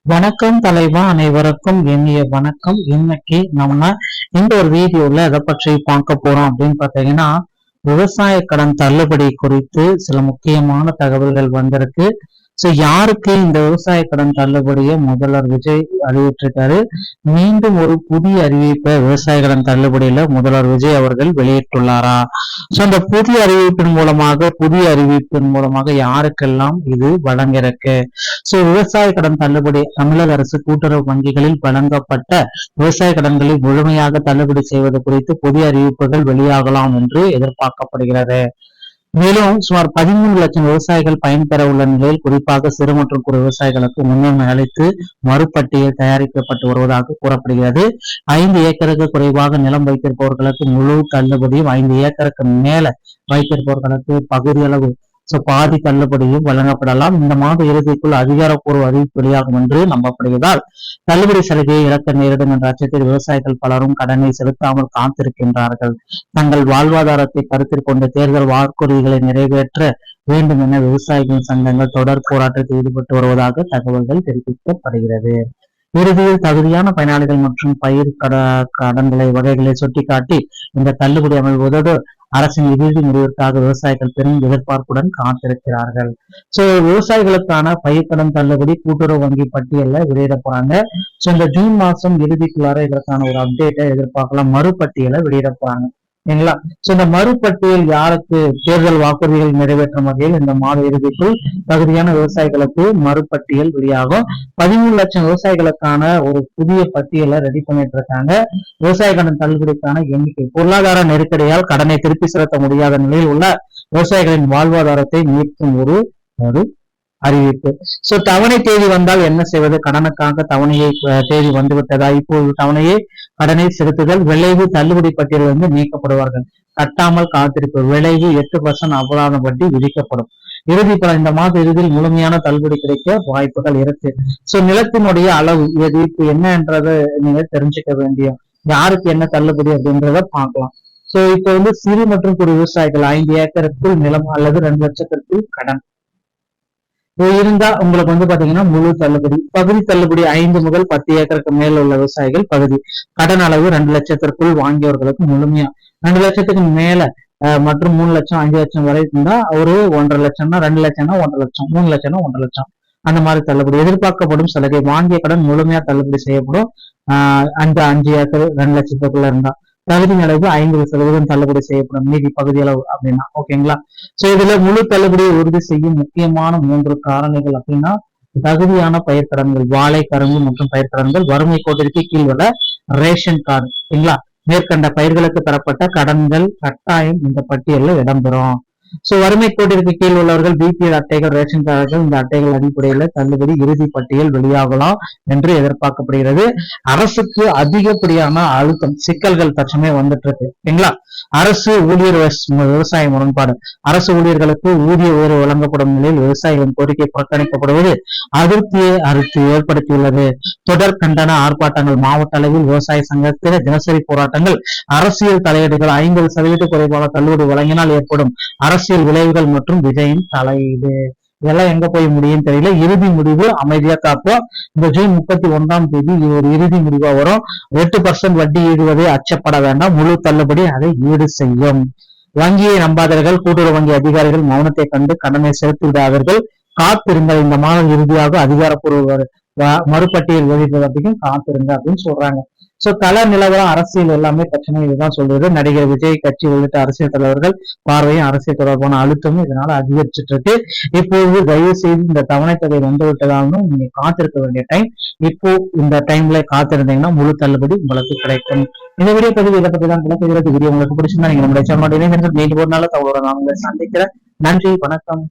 வணக்கம் தலைவா, அனைவருக்கும் இனிய வணக்கம். இன்னைக்கு நம்ம இந்த ஒரு வீடியோல எதை பற்றி பார்க்க போறோம் அப்படின்னு பாத்தீங்கன்னா, விவசாய கடன் தள்ளுபடி குறித்து சில முக்கியமான தகவல்கள் வந்திருக்கு. யாருக்கு இந்த விவசாய கடன் தள்ளுபடியை முதல்வர் விஜய் அறிவித்திருக்காரு. மீண்டும் ஒரு புதிய அறிவிப்பை விவசாய கடன் தள்ளுபடியில முதல்வர் விஜய் அவர்கள் வெளியிட்டுள்ளாரா? அந்த புதிய அறிவிப்பின் மூலமாக யாருக்கெல்லாம் இது வழங்கிருக்கு? விவசாய கடன் தள்ளுபடி தமிழக அரசு கூட்டுறவு வங்கிகளில் வழங்கப்பட்ட விவசாய கடன்களை முழுமையாக தள்ளுபடி செய்வது குறித்து புதிய அறிவிப்புகள் வெளியாகலாம் என்று எதிர்பார்க்கப்படுகிறது. மேலும் சுமார் 13 லட்சம் விவசாயிகள் பயன்பெற உள்ள நிலையில் குறிப்பாக சிறு மற்றும் குறு விவசாயிகளுக்கு முன்னுரிமை அளித்து மறுபட்டியல் தயாரிக்கப்பட்டு வருவதாக கூறப்படுகிறது. 5 ஏக்கருக்கு குறைவாக நிலம் வைத்திருப்பவர்களுக்கு முழு தள்ளுபடியும், 5 ஏக்கருக்கு மேல வைத்திருப்பவர்களுக்கு பகுதியளவு பாதி தள்ளுபடியும் வழங்கப்படலாம். இந்த மாத இறுதிக்குள் அதிகாரப்பூர்வ அறிவிப்பு வெளியாகும் என்று நம்பப்படுவதால் தள்ளுபடி சலுகையை இழக்க நேரிடும் என்ற அச்சத்தில் விவசாயிகள் பலரும் கடனை செலுத்தாமல் காத்திருக்கின்றார்கள். தங்கள் வாழ்வாதாரத்தை கருத்தில் கொண்டு தேர்தல் வாக்குறுதிகளை நிறைவேற்ற வேண்டும் என விவசாயிகள் சங்கங்கள் தொடர் போராட்டத்தில் ஈடுபட்டு வருவதாக தகவல்கள் தெரிவிக்கப்படுகிறது. இறுதியில் தகுதியான பயனாளிகள் மற்றும் பயிர் கடன்களை வகைகளை சுட்டிக்காட்டி இந்த தள்ளுபடி அமைவதோடு அரசின் இறுதி முடிவிற்காக விவசாயிகள் பெரும் எதிர்பார்ப்புடன் காத்திருக்கிறார்கள். விவசாயிகளுக்கான பயிர்க்கடன் தள்ளுபடி கூட்டுறவு வங்கி பட்டியல்ல வெளியிட போறாங்க. இந்த ஜூன் மாசம் இறுதிக்குள்ளார இதற்கான ஒரு அப்டேட்டை எதிர்பார்க்கலாம். மறுபட்டியலை வெளியிட போறாங்க. சரிங்களா? இந்த மறுபட்டியல் யாருக்கு? தேர்தல் வாக்குறுதிகள் நிறைவேற்றும் வகையில் இந்த மாத இறுதிக்குள் தகுதியான விவசாயிகளுக்கு மறுபட்டியல் வெளியாகும். 13 லட்சம் விவசாயிகளுக்கான ஒரு புதிய பட்டியலை ரெடி பண்ணிட்டு இருக்காங்க. விவசாய கடன் தள்ளுபடிக்கான எண்ணிக்கை பொருளாதார நெருக்கடியால் கடனை திருப்பி செலுத்த முடியாத நிலையில் உள்ள விவசாயிகளின் வாழ்வாதாரத்தை மீட்கும் ஒரு அறிவிப்பு. தவணை தேதி வந்தால் என்ன செய்வது? கடனுக்காக தவணையை தேதி வந்துவிட்டதா? இப்போது கடனை செலுத்துதல். விளைவு தள்ளுபடி பட்டியலிருந்து நீக்கப்படுவார்கள். கட்டாமல் காத்திருப்பு. விளைவு 8% அபராத வட்டி விதிக்கப்படும். இறுதி பலன் இந்த மாத இறுதியில் முழுமையான தள்ளுபடி கிடைக்க வாய்ப்புகள் இருக்கு. நிலத்தினுடைய அளவு இது இப்ப என்ன என்றதை நீங்க தெரிஞ்சுக்க வேண்டிய, யாருக்கு என்ன தள்ளுபடி அப்படின்றத பார்க்கலாம். இப்ப சிறு மற்றும் குறு விவசாயிகள் 5 ஏக்கருக்குள் நிலம் அல்லது 2 லட்சத்திற்குள் கடன் இருந்தா உங்களுக்கு பாத்தீங்கன்னா முழு தள்ளுபடி. பகுதி தள்ளுபடி 5 முதல் 10 ஏக்கருக்கு மேல உள்ள விவசாயிகள் பகுதி. கடன் அளவு 2 லட்சத்திற்குள் வாங்கியவர்களுக்கு முழுமையா. 2 லட்சத்துக்கு மேல மற்றும் 3 லட்சம் 5 லட்சம் வரை இருந்தா ஒரு 1.5 லட்சம்னா 2 லட்சம்னா 1.5 லட்சம், 3 லட்சம்னா 1.5 லட்சம், அந்த மாதிரி தள்ளுபடி. எதிர்பார்க்கப்படும் சலுகை வாங்கிய கடன் முழுமையா தள்ளுபடி செய்யப்படும். 5 ஏக்கர் 2 லட்சத்துக்குள்ள இருந்தா தகுதி அளவு 50% தள்ளுபடி செய்யப்படும். மீதி பகுதி அளவு அப்படின்னா ஓகேங்களா? இதுல முழு தள்ளுபடியை உறுதி செய்யும் முக்கியமான 3 காரணிகள் அப்படின்னா, தகுதியான பயிர்க்கடன்கள், வாழை, கரும்பு மற்றும் பயிர்க்கடன்கள், வறுமை கோட்டிற்கு கீழ் உள்ள ரேஷன் கார்டு. சரிங்களா? மேற்கண்ட பயிர்களுக்கு தரப்பட்ட கடன்கள் கட்டாயம் இந்த பட்டியலில் இடம்பெறும். வறுமை கோட்டிற்கு கீழ் உள்ளவர்கள் பிபிஎல் அட்டைகள், ரேஷன் கார்டுகள், இந்த அட்டைகள் அடிப்படையில தள்ளுபடி இறுதி பட்டியல் வெளியாகலாம் என்று எதிர்பார்க்கப்படுகிறது. அரசுக்கு அதிகப்படியான அழுத்தம், சிக்கல்கள் தற்சமயம் வந்துட்டு இருக்கு. சரிங்களா? அரசு ஊழியர் விவசாய முரண்பாடு. அரசு ஊழியர்களுக்கு ஊதிய உயர்வு வழங்கப்படும் நிலையில் விவசாயிகளின் கோரிக்கை புறக்கணிக்கப்படுவது அதிருப்தியை ஏற்படுத்தியுள்ளது. தொடர் கண்டன ஆர்ப்பாட்டங்கள், மாவட்ட அளவில் விவசாய சங்கத்தில தினசரி போராட்டங்கள், அரசியல் தலையீடுகள், 50% குறைவான தள்ளுபடி வழங்கினால் ஏற்படும் அரசியல் விளைவுகள் மற்றும் விஜயின் தலையீடு. இதெல்லாம் எங்க போய் முடியும் தெரியல. இறுதி முடிவு அமைதியா காப்போம். இந்த ஜூன் 31ஆம் தேதி ஒரு இறுதி முடிவா வரும். 8% வட்டி ஈடுவதை அச்சப்பட வேண்டாம். முழு தள்ளுபடி அதை ஈடு செய்யும். வங்கியை நம்பாதவர்கள், கூட்டுறவு வங்கி அதிகாரிகள் மௌனத்தை கண்டு கடனை செலுத்தி விடாதவர்கள் காத்திருங்கள். இந்த மாதம் இறுதியாக அதிகாரப்பூர்வ மறுபட்டியல் வெளியிடுவதற்கும் காத்திருங்க அப்படின்னு சொல்றாங்க. கள நிலவரம், அரசியல் எல்லாமே பிரச்சனை இதுதான் சொல்றது. நடிகர் விஜய், கட்சி உள்ளிட்ட அரசியல் தலைவர்கள் பார்வையும் அரசியல் தொடர்பான அழுத்தமும் இதனால அதிகரிச்சுட்டு இருக்கு. இப்போது தயவு செய்து இந்த தவணை தொகை வந்து விட்டதாலும் நீங்க காத்திருக்க வேண்டிய டைம். இப்போ இந்த டைம்ல காத்திருந்தீங்கன்னா முழு தள்ளுபடி உங்களுக்கு கிடைக்கும். இந்த வீடியோ பதிவு இதை பத்தி தான் வீடியோ உங்களுக்கு பிடிச்சிருந்தா நீங்க நம்மளுடைய சேனலோட மீண்டும் ஒரு நாள் தவறோட நான் உங்களை சந்திக்கிறேன். நன்றி, வணக்கம்.